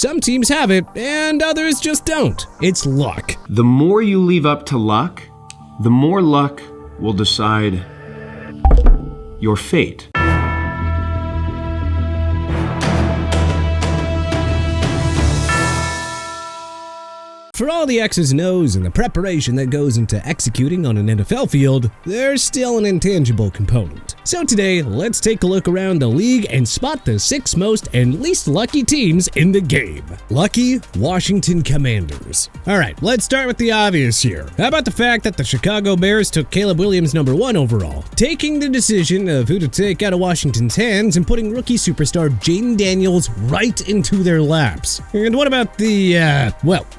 Some teams have it, and others just don't. It's luck. The more you leave up to luck, the more luck will decide your fate. For all the X's and O's and the preparation that goes into executing on an NFL field, there's still an intangible component. So today, let's take a look around the league and spot the 6 most and least lucky teams in the game. Lucky Washington Commanders. Alright, let's start with the obvious here. How about the fact that the Chicago Bears took Caleb Williams #1 overall, taking the decision of who to take out of Washington's hands and putting rookie superstar Jaden Daniels right into their laps. And what about the,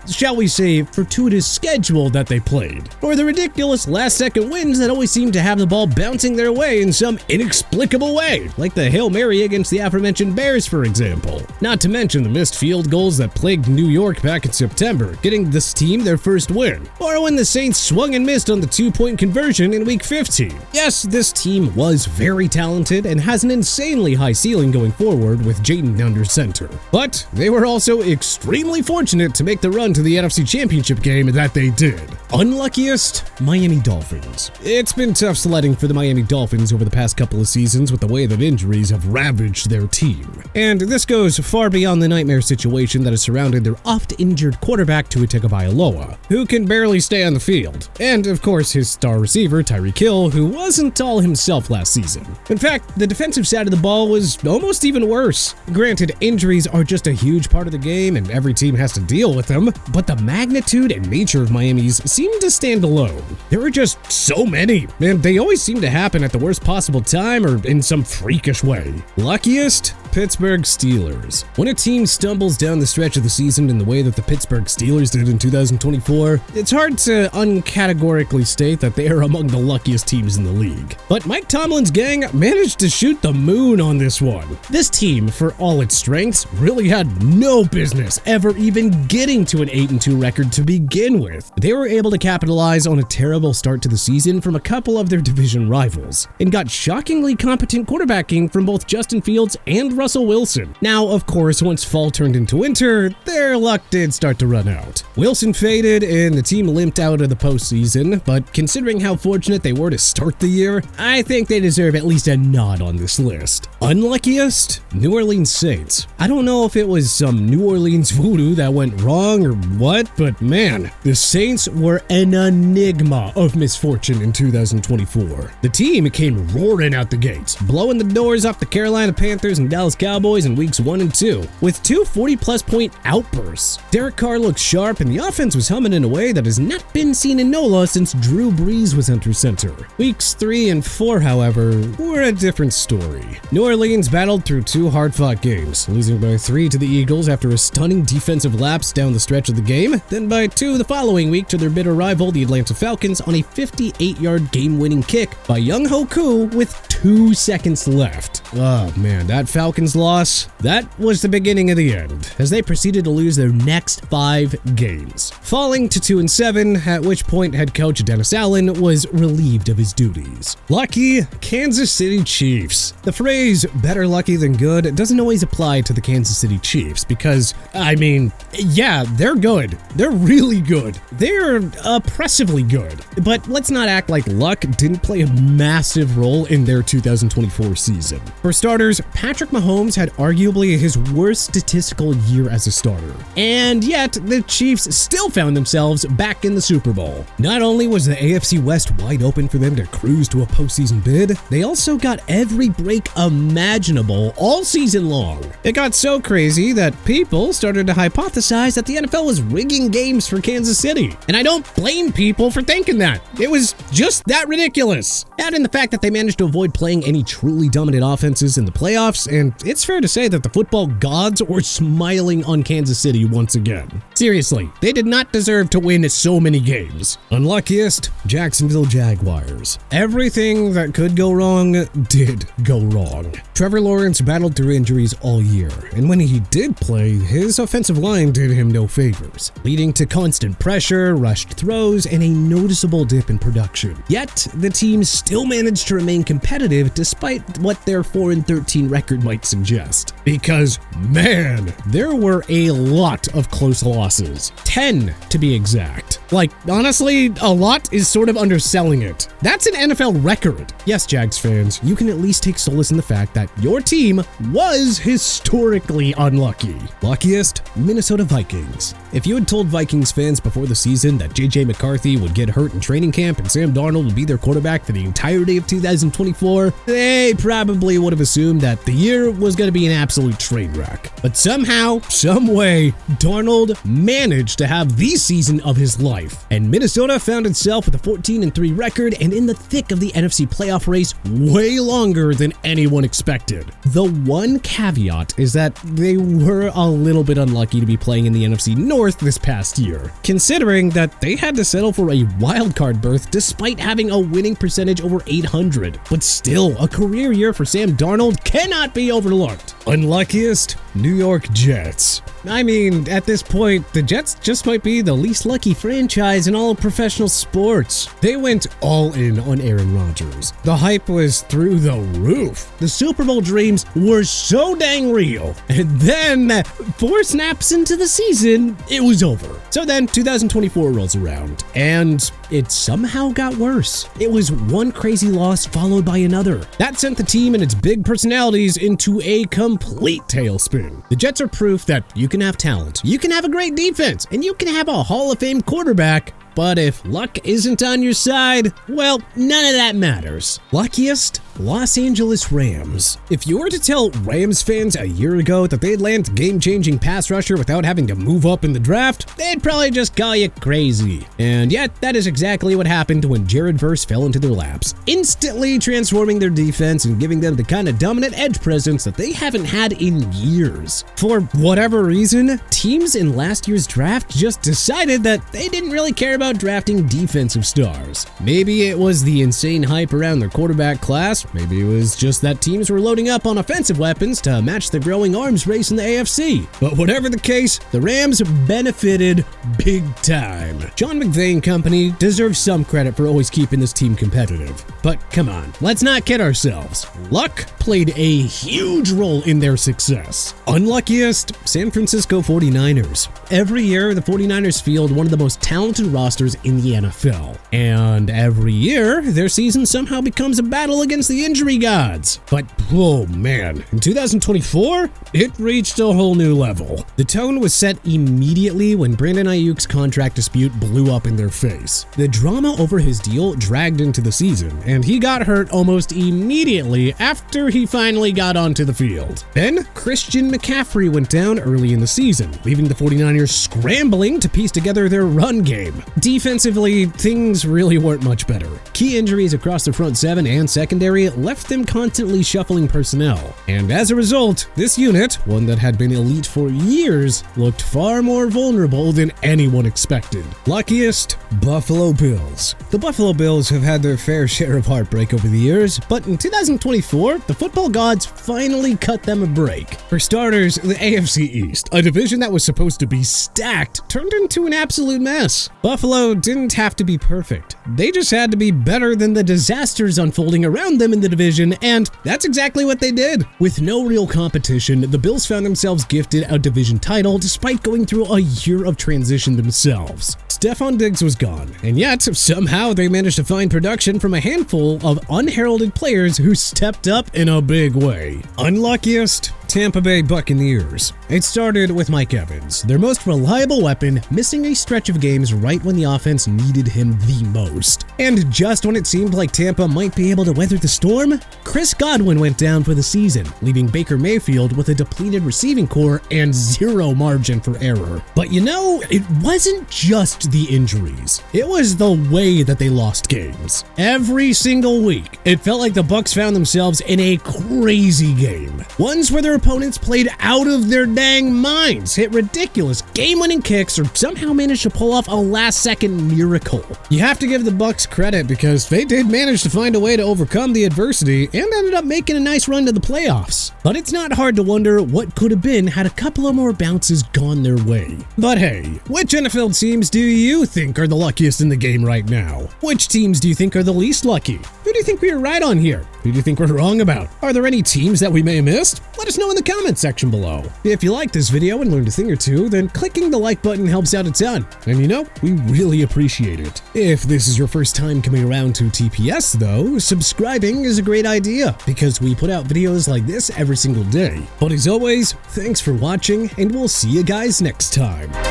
shall we say, fortuitous schedule that they played? Or the ridiculous last-second wins that always seem to have the ball bouncing their way in some inexplicable way, like the Hail Mary against the aforementioned Bears, for example. Not to mention the missed field goals that plagued New York back in September, getting this team their first win. Or when the Saints swung and missed on the 2-point conversion in Week 15. Yes, this team was very talented and has an insanely high ceiling going forward with Jaden under center. But they were also extremely fortunate to make the run to the NFC Championship game that they did. Unluckiest, Miami Dolphins. It's been tough sledding for the Miami Dolphins over the past couple of seasons with the way that injuries have ravaged their team. And this goes far beyond the nightmare situation that has surrounded their oft-injured quarterback Tua Tagovailoa, who can barely stay on the field. And of course his star receiver Tyreek Hill, who wasn't all himself last season. In fact, the defensive side of the ball was almost even worse. Granted, injuries are just a huge part of the game and every team has to deal with them, but the magnitude and nature of Miami's seemed to stand alone. There were just so many, and they always seem to happen at the worst possible time or in some freakish way. Luckiest? Pittsburgh Steelers. When a team stumbles down the stretch of the season in the way that the Pittsburgh Steelers did in 2024, it's hard to uncategorically state that they are among the luckiest teams in the league. But Mike Tomlin's gang managed to shoot the moon on this one. This team, for all its strengths, really had no business ever even getting to an 8-2 record to begin with. They were able to capitalize on a terrible start to the season from a couple of their division rivals, and got shockingly competent quarterbacking from both Justin Fields and Russell Wilson. Now, of course, once fall turned into winter, their luck did start to run out. Wilson faded and the team limped out of the postseason, but considering how fortunate they were to start the year, I think they deserve at least a nod on this list. Unluckiest? New Orleans Saints. I don't know if it was some New Orleans voodoo that went wrong or what, but man, the Saints were an enigma of misfortune in 2024. The team came roaring out the gates, blowing the doors off the Carolina Panthers and Dallas Cowboys in weeks 1 and 2, with 2 40-plus point outbursts. Derek Carr looked sharp and the offense was humming in a way that has not been seen in NOLA since Drew Brees was under center. Weeks 3 and 4, however, were a different story. New Orleans battled through 2 hard-fought games, losing by 3 to the Eagles after a stunning defensive lapse down the stretch of the game, then by 2 the following week to their bitter rival, the Atlanta Falcons, on a 58-yard game-winning kick by Young Hoku with 2 seconds left. Oh man, that Falcons loss, that was the beginning of the end, as they proceeded to lose their next 5 games, falling to 2-7, at which point head coach Dennis Allen was relieved of his duties. Lucky Kansas City Chiefs. The phrase better lucky than good doesn't always apply to the Kansas City Chiefs because, I mean, yeah, they're good. They're really good. They're oppressively good. But let's not act like luck didn't play a massive role in their 2024 season. For starters, Patrick Mahomes had arguably his worst statistical year as a starter. And yet, the Chiefs still found themselves back in the Super Bowl. Not only was the AFC West wide open for them to cruise to a postseason bid, they also got every break imaginable all season long. It got so crazy that people started to hypothesize that the NFL was rigging games for Kansas City. And I don't blame people for thinking that. It was just that ridiculous. Add in the fact that they managed to avoid playing any truly dominant offenses in the playoffs, and it's fair to say that the football gods were smiling on Kansas City once again. Seriously, they did not deserve to win so many games. Unluckiest? Jacksonville Jaguars. Everything that could go wrong did go wrong. Trevor Lawrence battled through injuries all year, and when he did play, his offensive line did him no favors, leading to constant pressure, rushed throws, and a noticeable dip in production. Yet, the team still managed to remain competitive despite what their 4-13 record might suggest. Because, man, there were a lot of close losses. 10 to be exact. Like, honestly, a lot is sort of underselling it. That's an NFL record. Yes, Jags fans, you can at least take solace in the fact that your team was historically unlucky. Luckiest, Minnesota Vikings. If you had told Vikings fans before the season that J.J. McCarthy would get hurt in training camp and Sam Darnold would be their quarterback for the entirety of 2024, they probably would have assumed that the year was going to be an absolute train wreck. But somehow, someway, Darnold managed to have the season of his life, and Minnesota found itself with a 14-3 record and in the thick of the NFC playoff race way longer than anyone expected. The one caveat is that they were a little bit unlucky to be playing in the NFC North this past year, considering that they had to settle for a wildcard berth despite having a winning percentage over 800. But still, a career year for Sam Darnold cannot be overlooked. Unluckiest, New York Jets. I mean, at this point, the Jets just might be the least lucky franchise in all of professional sports. They went all in on Aaron Rodgers. The hype was through the roof. The Super Bowl dreams were so dang real. And then, 4 snaps into the season, it was over. So then, 2024 rolls around, and it somehow got worse. It was one crazy loss followed by another. That sent the team and its big personalities into a complete tailspin. The Jets are proof that you can have talent, you can have a great defense, and you can have a Hall of Fame quarterback, but if luck isn't on your side, well, none of that matters. Luckiest, Los Angeles Rams. If you were to tell Rams fans a year ago that they'd land game-changing pass rusher without having to move up in the draft, they'd probably just call you crazy. And yet, that is exactly what happened when Jared Verse fell into their laps, instantly transforming their defense and giving them the kind of dominant edge presence that they haven't had in years. For whatever reason, teams in last year's draft just decided that they didn't really care about drafting defensive stars. Maybe it was the insane hype around their quarterback class. Maybe it was just that teams were loading up on offensive weapons to match the growing arms race in the AFC. But whatever the case, the Rams benefited big time. Sean McVay and company deserve some credit for always keeping this team competitive. But come on, let's not kid ourselves. Luck played a huge role in their success. Unluckiest, San Francisco 49ers. Every year, the 49ers field one of the most talented rosters in the NFL. And every year, their season somehow becomes a battle against the injury gods. But, oh man, in 2024, it reached a whole new level. The tone was set immediately when Brandon Ayuk's contract dispute blew up in their face. The drama over his deal dragged into the season, and he got hurt almost immediately after he finally got onto the field. Then, Christian McCaffrey went down early in the season, leaving the 49ers scrambling to piece together their run game. Defensively, things really weren't much better. Key injuries across the front seven and secondary left them constantly shuffling personnel. And as a result, this unit, one that had been elite for years, looked far more vulnerable than anyone expected. Luckiest, Buffalo Bills. The Buffalo Bills have had their fair share of heartbreak over the years, but in 2024, the football gods finally cut them a break. For starters, the AFC East, a division that was supposed to be stacked, turned into an absolute mess. Buffalo didn't have to be perfect. They just had to be better than the disasters unfolding around them in the division, and that's exactly what they did. With no real competition, the Bills found themselves gifted a division title despite going through a year of transition themselves. Stephon Diggs was gone, and yet somehow they managed to find production from a handful of unheralded players who stepped up in a big way. Unluckiest, Tampa Bay Buccaneers. It started with Mike Evans, their most reliable weapon, missing a stretch of games right when the offense needed him the most. And just when it seemed like Tampa might be able to weather the storm, Chris Godwin went down for the season, leaving Baker Mayfield with a depleted receiving core and zero margin for error. But you know, it wasn't just the injuries. It was the way that they lost games. Every single week, it felt like the Bucs found themselves in a crazy game. Ones where their opponents played out of their dang minds, hit ridiculous game-winning kicks, or somehow managed to pull off a last-second miracle. You have to give the Bucs credit because they did manage to find a way to overcome the adversity and ended up making a nice run to the playoffs. But it's not hard to wonder what could have been had a couple of more bounces gone their way. But hey, which NFL teams do you think are the luckiest in the game right now? Which teams do you think are the least lucky? Who do you think we were right on here? Who do you think we're wrong about? Are there any teams that we may have missed? Let us know in the comments section below. If you liked this video and learned a thing or two, then clicking the like button helps out a ton. And you know, we really appreciate it. If this is your first time coming around to TPS though, subscribing is a great idea because we put out videos like this every single day. But as always, thanks for watching and we'll see you guys next time.